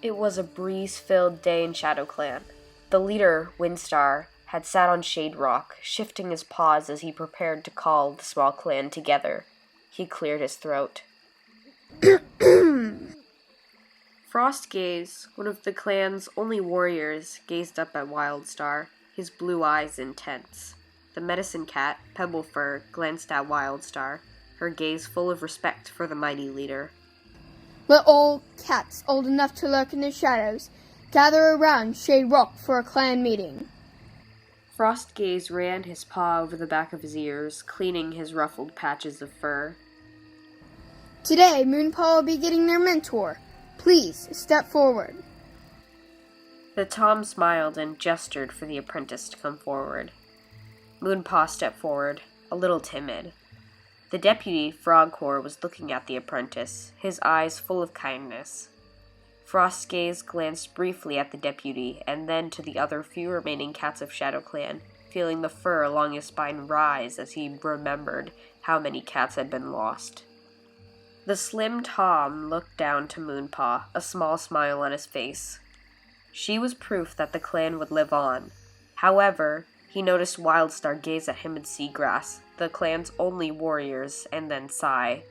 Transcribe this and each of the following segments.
It was a breeze-filled day in ShadowClan. The leader, Windstar, had sat on Shade Rock, shifting his paws as he prepared to call the small clan together. He cleared his throat. Frostgaze, one of the clan's only warriors, gazed up at Wildstar, his blue eyes intense. The medicine cat, Pebblefur, glanced at Wildstar, her gaze full of respect for the mighty leader. Let all cats old enough to lurk in the shadows gather around Shade Rock for a clan meeting. Frostgaze ran his paw over the back of his ears, cleaning his ruffled patches of fur. Today, Moonpaw will be getting their mentor. Please, step forward. The Tom smiled and gestured for the apprentice to come forward. Moonpaw stepped forward, a little timid. The deputy, Frogcore, was looking at the apprentice, his eyes full of kindness. Frostgaze glanced briefly at the deputy, and then to the other few remaining cats of ShadowClan, feeling the fur along his spine rise as he remembered how many cats had been lost. The slim Tom looked down to Moonpaw, a small smile on his face. She was proof that the clan would live on. However, he noticed Wildstar gaze at him and Seagrass, the clan's only warriors, and then sigh.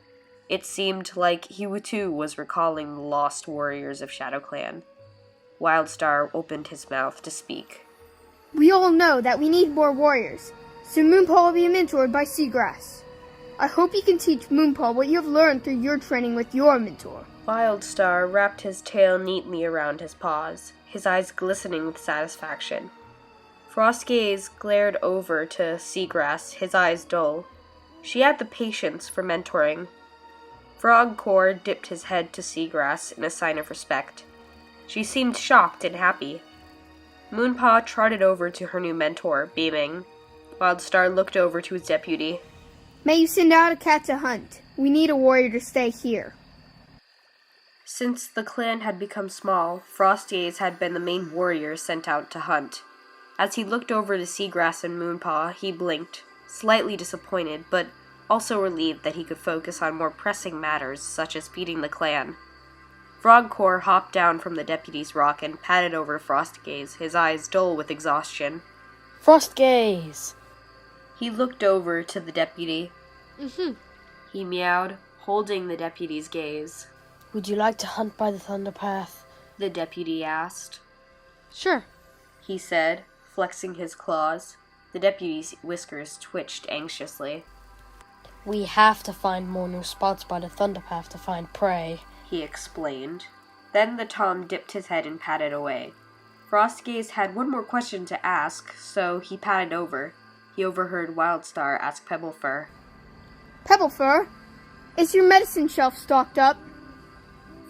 It seemed like he too was recalling the lost warriors of ShadowClan. Wildstar opened his mouth to speak. We all know that we need more warriors, so Moonpaw will be mentored by Seagrass. I hope you can teach Moonpaw what you have learned through your training with your mentor. Wildstar wrapped his tail neatly around his paws, his eyes glistening with satisfaction. Frostgaze glared over to Seagrass, his eyes dull. She had the patience for mentoring. Frogcore dipped his head to Seagrass in a sign of respect. She seemed shocked and happy. Moonpaw trotted over to her new mentor, beaming. Wildstar looked over to his deputy. May you send out a cat to hunt. We need a warrior to stay here. Since the clan had become small, Frostgaze had been the main warrior sent out to hunt. As he looked over to Seagrass and Moonpaw, he blinked, slightly disappointed, but also relieved that he could focus on more pressing matters, such as feeding the clan. Frogcore hopped down from the deputy's rock and padded over to Frostgaze, his eyes dull with exhaustion. Frostgaze! He looked over to the deputy. He meowed, holding the deputy's gaze. Would you like to hunt by the Thunderpath? The deputy asked. Sure, he said, flexing his claws. The deputy's whiskers twitched anxiously. We have to find more new spots by the Thunderpath to find prey, he explained. Then the Tom dipped his head and patted away. Frostgaze had one more question to ask, so he patted over. He overheard Wildstar ask Pebblefur. Pebblefur, is your medicine shelf stocked up?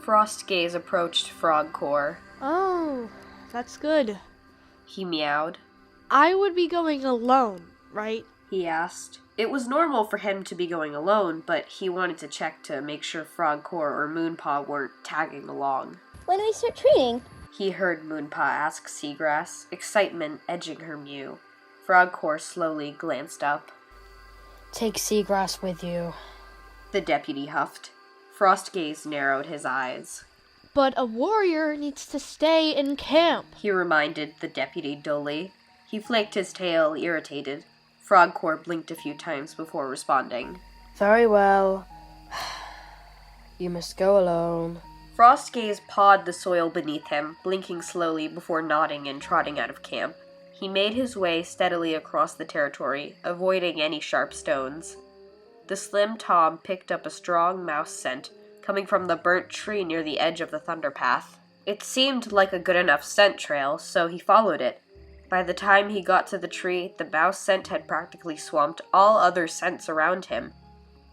Frostgaze approached Frogcore. Oh, that's good. He meowed. I would be going alone, right? He asked. It was normal for him to be going alone, but he wanted to check to make sure Frogcore or Moonpaw weren't tagging along. When do we start training? He heard Moonpaw ask Seagrass, excitement edging her mew. Frogcore slowly glanced up. Take Seagrass with you, the deputy huffed. Frostgaze narrowed his eyes. But a warrior needs to stay in camp, he reminded the deputy dully. He flaked his tail, irritated. Frogcore blinked a few times before responding. Very well. You must go alone. Frostgaze pawed the soil beneath him, blinking slowly before nodding and trotting out of camp. He made his way steadily across the territory, avoiding any sharp stones. The slim Tom picked up a strong mouse scent, coming from the burnt tree near the edge of the Thunderpath. It seemed like a good enough scent trail, so he followed it. By the time he got to the tree, the mouse scent had practically swamped all other scents around him.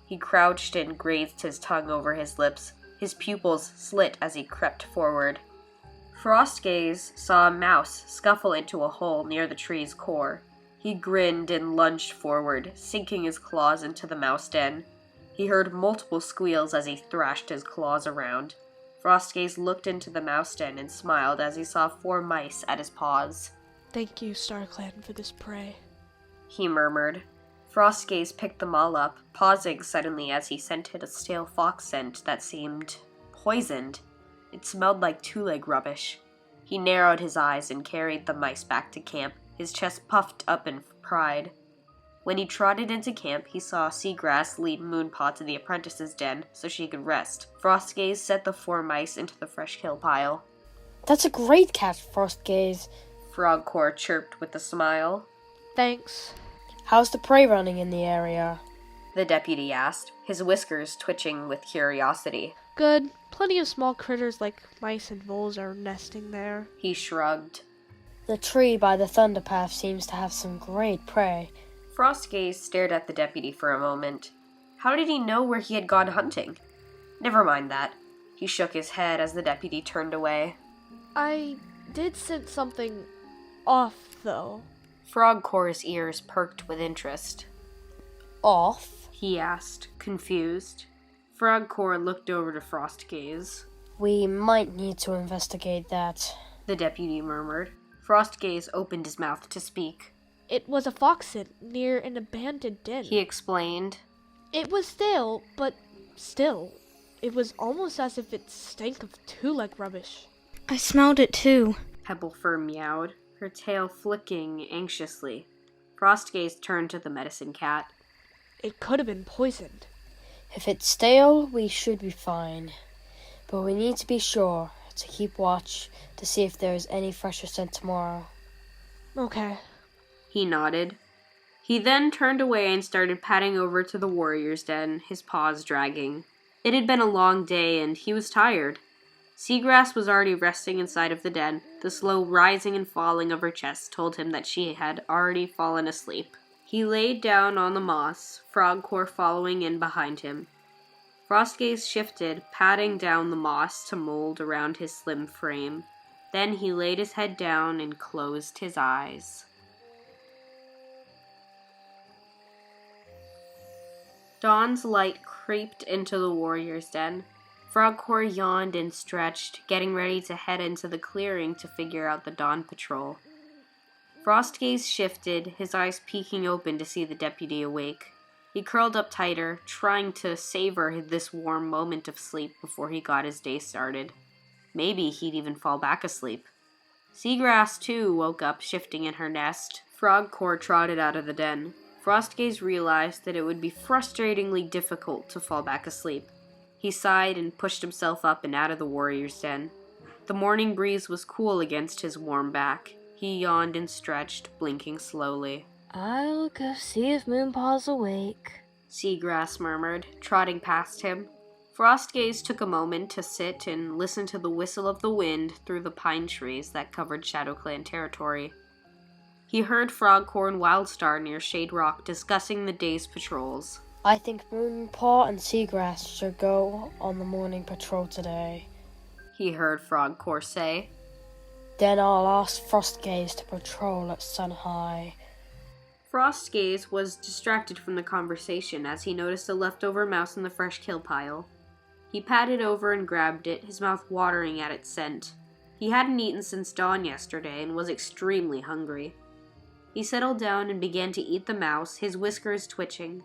He crouched and grazed his tongue over his lips, his pupils slit as he crept forward. Frostgaze saw a mouse scuffle into a hole near the tree's core. He grinned and lunged forward, sinking his claws into the mouse den. He heard multiple squeals as he thrashed his claws around. Frostgaze looked into the mouse den and smiled as he saw 4 mice at his paws. Thank you, StarClan, for this prey, he murmured. Frostgaze picked them all up, pausing suddenly as he scented a stale fox scent that seemed poisoned. It smelled like two-leg rubbish. He narrowed his eyes and carried the mice back to camp, his chest puffed up in pride. When he trotted into camp, he saw Seagrass lead Moonpaw to the apprentice's den so she could rest. Frostgaze set the 4 mice into the fresh kill pile. That's a great catch, Frostgaze. Frogcore chirped with a smile. Thanks. How's the prey running in the area? The deputy asked, his whiskers twitching with curiosity. Good. Plenty of small critters like mice and voles are nesting there. He shrugged. The tree by the thunderpath seems to have some great prey. Frostgaze stared at the deputy for a moment. How did he know where he had gone hunting? Never mind that. He shook his head as the deputy turned away. I did sense something off, though. Frogcore's ears perked with interest. Off? He asked, confused. Frogcore looked over to Frostgaze. We might need to investigate that, the deputy murmured. Frostgaze opened his mouth to speak. It was a foxen near an abandoned den. He explained. It was stale, but still. It was almost as if it stank of two-leg rubbish. I smelled it too. Pebblefur meowed, her tail flicking anxiously. Frostgaze turned to the medicine cat. It could have been poisoned. If it's stale, we should be fine. But we need to be sure to keep watch to see if there is any fresher scent tomorrow. Okay. He nodded. He then turned away and started padding over to the warrior's den, his paws dragging. It had been a long day, and he was tired. Seagrass was already resting inside of the den. The slow rising and falling of her chest told him that she had already fallen asleep. He laid down on the moss, Frogcore following in behind him. Frostgaze shifted, patting down the moss to mold around his slim frame. Then he laid his head down and closed his eyes. Dawn's light creeped into the warrior's den. Frogcore yawned and stretched, getting ready to head into the clearing to figure out the dawn patrol. Frostgaze shifted, his eyes peeking open to see the deputy awake. He curled up tighter, trying to savor this warm moment of sleep before he got his day started. Maybe he'd even fall back asleep. Seagrass, too, woke up, shifting in her nest. Frogcore trotted out of the den. Frostgaze realized that it would be frustratingly difficult to fall back asleep. He sighed and pushed himself up and out of the warrior's den. The morning breeze was cool against his warm back. He yawned and stretched, blinking slowly. I'll go see if Moonpaw's awake, Seagrass murmured, trotting past him. Frostgaze took a moment to sit and listen to the whistle of the wind through the pine trees that covered ShadowClan territory. He heard Frogcore and Wildstar near Shade Rock discussing the day's patrols. I think Moonpaw and Seagrass should go on the morning patrol today, he heard Frogcore say. Then I'll ask Frostgaze to patrol at sun high. Frostgaze was distracted from the conversation as he noticed a leftover mouse in the fresh kill pile. He padded over and grabbed it, his mouth watering at its scent. He hadn't eaten since dawn yesterday and was extremely hungry. He settled down and began to eat the mouse, his whiskers twitching.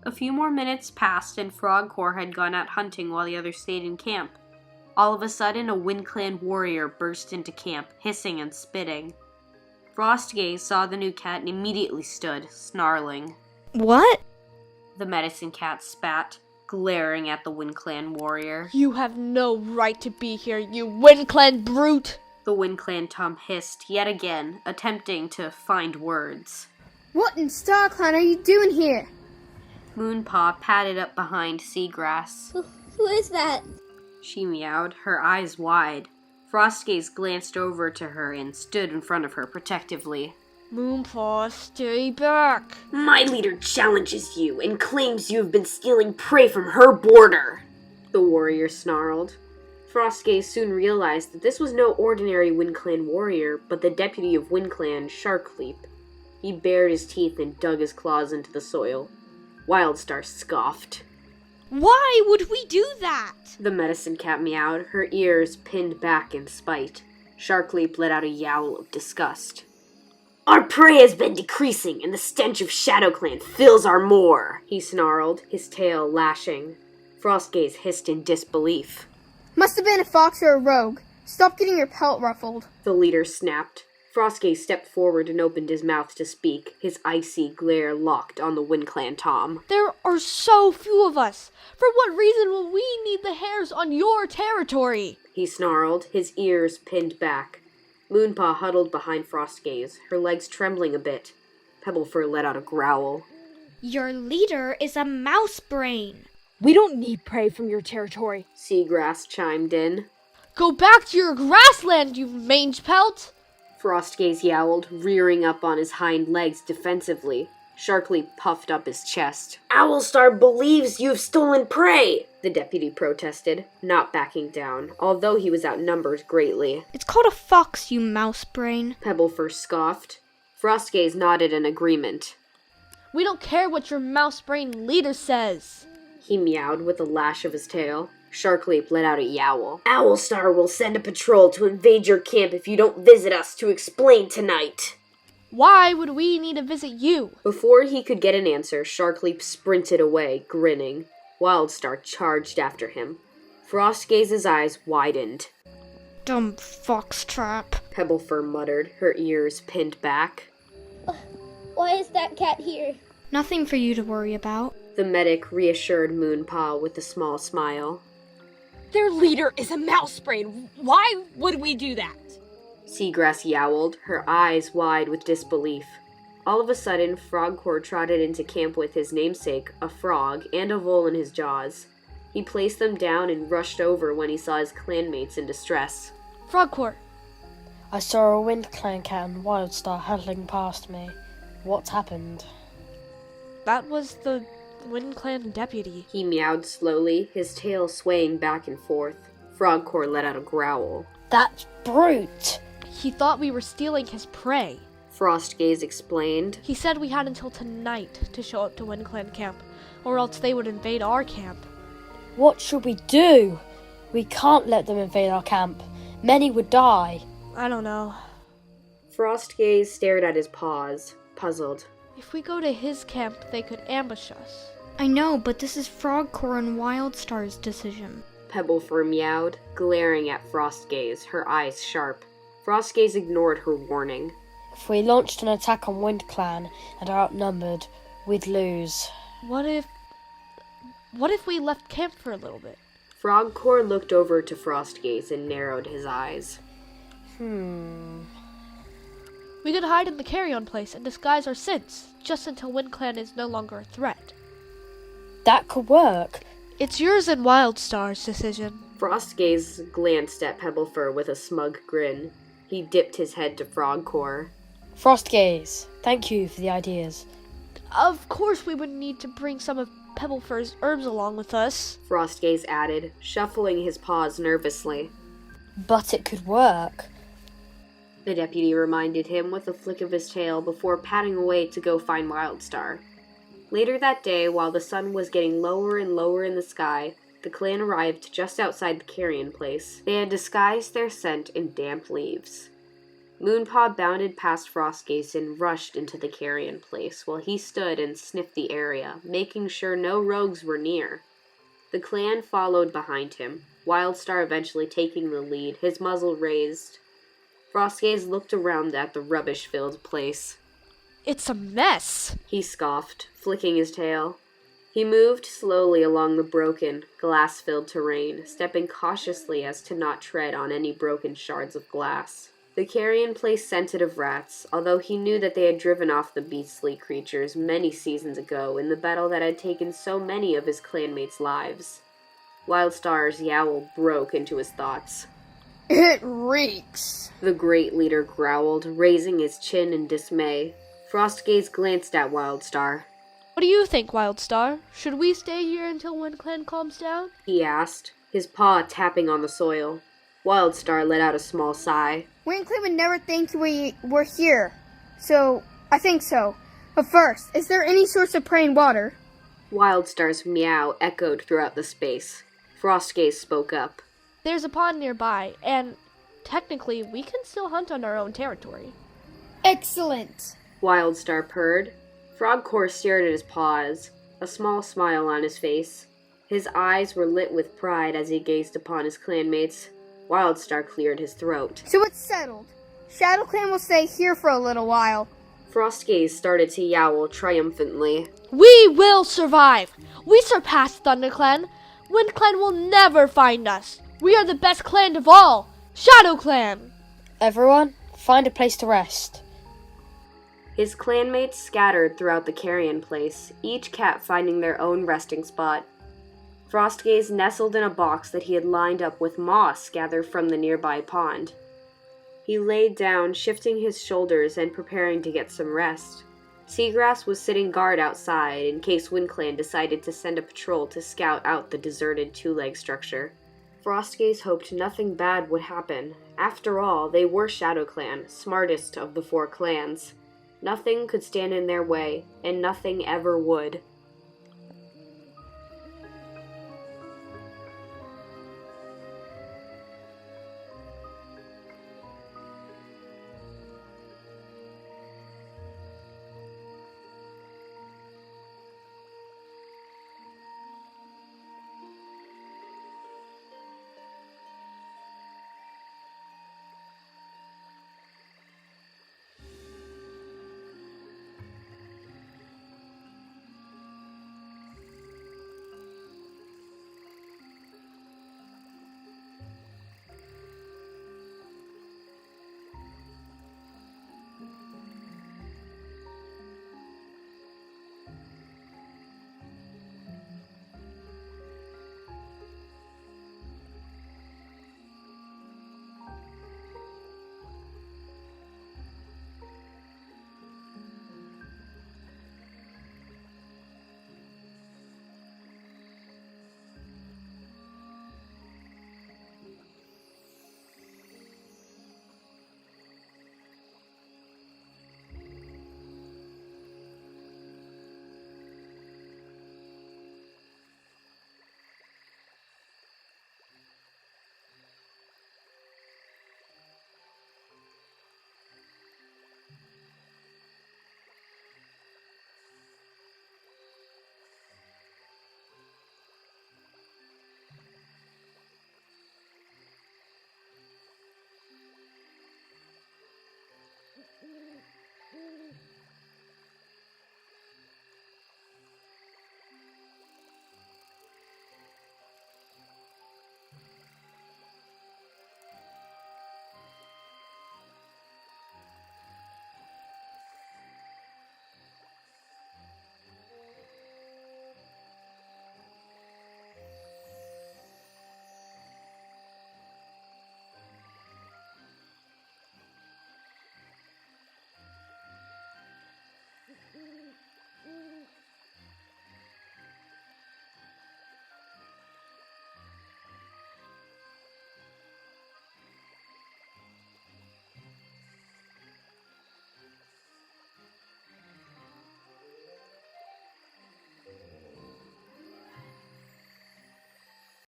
A few more minutes passed and Frogcore had gone out hunting while the others stayed in camp. All of a sudden, a WCUE warrior burst into camp, hissing and spitting. Frostgaze saw the new cat and immediately stood, snarling. What? The medicine cat spat, glaring at the WCUE warrior. You have no right to be here, you WCUE brute! The WCUE Tom hissed yet again, attempting to find words. What in StarClan are you doing here? Moonpaw padded up behind Seagrass. Who is that? She meowed, her eyes wide. Frostgaze glanced over to her and stood in front of her protectively. Moonpaw, stay back! My leader challenges you and claims you have been stealing prey from her border, the warrior snarled. Frostgaze soon realized that this was no ordinary WCUE warrior, but the deputy of WCUE, Sharkleap. He bared his teeth and dug his claws into the soil. Wildstar scoffed. Why would we do that? The medicine cat meowed, her ears pinned back in spite. Sharkleap let out a yowl of disgust. Our prey has been decreasing, and the stench of ShadowClan fills our moor, he snarled, his tail lashing. Frostgaze hissed in disbelief. Must have been a fox or a rogue. Stop getting your pelt ruffled. The leader snapped. Frostgaze stepped forward and opened his mouth to speak, his icy glare locked on the WCUE Tom. There are so few of us. For what reason will we need the hares on your territory? He snarled, his ears pinned back. Moonpaw huddled behind Frostgaze, her legs trembling a bit. Pebblefur let out a growl. Your leader is a mouse brain. We don't need prey from your territory. Seagrass chimed in. Go back to your grassland, you mange pelt! Frostgaze yowled, rearing up on his hind legs defensively. Sharkleap puffed up his chest. Owlstar believes you've stolen prey, the deputy protested, not backing down, although he was outnumbered greatly. It's called a fox, you mouse brain. Pebblefur scoffed. Frostgaze nodded in agreement. We don't care what your mouse brain leader says. He meowed with a lash of his tail. Sharkleap let out a yowl. Owlstar will send a patrol to invade your camp if you don't visit us to explain tonight. Why would we need to visit you? Before he could get an answer, Sharkleap sprinted away, grinning. Wildstar charged after him. Frostgaze's eyes widened. Dumb fox trap. Pebblefur muttered, her ears pinned back. Why is that cat here? Nothing for you to worry about. The medic reassured Moonpaw with a small smile. Their leader is a mouse brain. Why would we do that? Seagrass yowled, her eyes wide with disbelief. All of a sudden, Frogcore trotted into camp with his namesake, a frog, and a vole in his jaws. He placed them down and rushed over when he saw his clanmates in distress. Frogcore. I saw a WCUE cat and Wildstar huddling past me. What's happened? That was the WCUE deputy. He meowed slowly, his tail swaying back and forth. Frogcore let out a growl. That brute! He thought we were stealing his prey. Frostgaze explained. He said we had until tonight to show up to WCUE camp, or else they would invade our camp. What should we do? We can't let them invade our camp. Many would die. I don't know. Frostgaze stared at his paws, puzzled. If we go to his camp, they could ambush us. I know, but this is Frogcore and Wildstar's decision. Pebblefur meowed, glaring at Frostgaze, her eyes sharp. Frostgaze ignored her warning. If we launched an attack on WCUE and are outnumbered, we'd lose. What if we left camp for a little bit? Frogcore looked over to Frostgaze and narrowed his eyes. We could hide in the carry-on place and disguise our sins, just until WCUE is no longer a threat. That could work. It's yours and Wildstar's decision. Frostgaze glanced at Pebblefur with a smug grin. He dipped his head to Frogcore. Frostgaze, thank you for the ideas. Of course we would need to bring some of Pebblefur's herbs along with us. Frostgaze added, shuffling his paws nervously. But it could work. The deputy reminded him with a flick of his tail before padding away to go find Wildstar. Later that day, while the sun was getting lower and lower in the sky, the clan arrived just outside the carrion place. They had disguised their scent in damp leaves. Moonpaw bounded past Frostgaze and rushed into the carrion place, while he stood and sniffed the area, making sure no rogues were near. The clan followed behind him, Wildstar eventually taking the lead, his muzzle raised. Frostgaze looked around at the rubbish-filled place. It's a mess, He scoffed, flicking his tail. He moved slowly along the broken, glass-filled terrain, stepping cautiously as to not tread on any broken shards of glass. The carrion place scented of rats, although he knew that they had driven off the beastly creatures many seasons ago in the battle that had taken so many of his clanmates' lives. Wildstar's yowl broke into his thoughts. It reeks. The great leader growled, raising his chin in dismay. Frostgaze glanced at Wildstar. What do you think, Wildstar? Should we stay here until WCUE calms down? He asked, his paw tapping on the soil. Wildstar let out a small sigh. WCUE would never think we were here. So, I think so. But first, is there any source of prey in water? Wildstar's meow echoed throughout the space. Frostgaze spoke up. There's a pond nearby, and technically we can still hunt on our own territory. Excellent. Wildstar purred. Frogcore stared at his paws, a small smile on his face. His eyes were lit with pride as he gazed upon his clanmates. Wildstar cleared his throat. So it's settled. ShadowClan will stay here for a little while. Frostgaze started to yowl triumphantly. We will survive! We surpassed ThunderClan! WindClan will never find us! We are the best clan of all! ShadowClan! Everyone, find a place to rest. His clanmates scattered throughout the carrion place, each cat finding their own resting spot. Frostgaze nestled in a box that he had lined up with moss gathered from the nearby pond. He laid down, shifting his shoulders and preparing to get some rest. Seagrass was sitting guard outside in case WindClan decided to send a patrol to scout out the deserted two-leg structure. Frostgaze hoped nothing bad would happen. After all, they were ShadowClan, smartest of the 4 clans. Nothing could stand in their way, and nothing ever would.